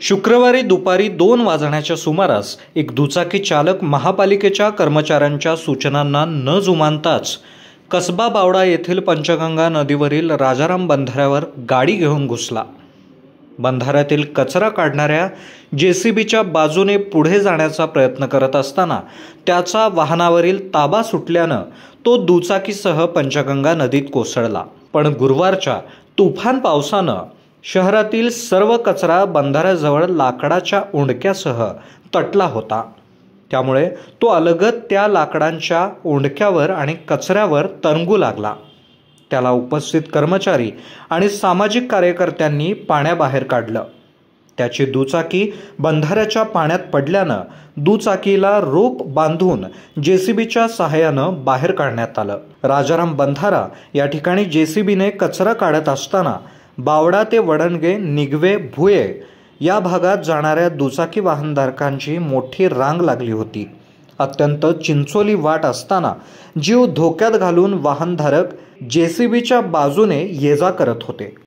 शुक्रवारी दुपारी 2 वाजण्याच्या सुमारास एक दुचाकी चालक महापालिकेच्या कर्मचाऱ्यांच्या सूचनांना न जुमानताच कसबा बावडा येथील पंचगंगा नदीवरील राजाराम बंधाऱ्यावर गाडी घेऊन घुसला। बंधाऱ्यातील कचरा काढणाऱ्या जेसीबीच्या बाजूने पुढे जाण्याचा प्रयत्न करत असताना त्याचा वाहनावरील ताबा सुटल्याने तो दुचाकीसह पंचगंगा नदीत कोसळला। पण गुरुवारच्या तुफान पावसाने शहरातील सर्व कचरा बंधाऱ्याजवळ लाकडाच्या ओंडक्यासह तटला होता। त्यामुळे तो अलगद त्या लाकडांच्या ओंडक्यावर आणि कचऱ्यावर तरंगू लागला। त्याला उपस्थित कर्मचारी आणि सामाजिक कार्यकर्त्यांनी पाण्याबाहेर काढलं। त्याची दुचाकी बंधाऱ्याच्या पाण्यात पडल्याने दुचाकीला रोप बांधून जेसीबीच्या सहाय्याने बाहेर काढण्यात आलं। राजाराम बंधारा या ठिकाणी जेसीबीने कचरा काढत असताना बावडा ते वडणगे निगवे भुये या भागात जाणाऱ्या दुचाकी वाहनधारकांची मोठी रांग लागली होती। अत्यंत चिंचोली वाट असताना जीव धोक्यात घालून वाहनधारक जेसीबीच्या बाजूने ये जा करत होते।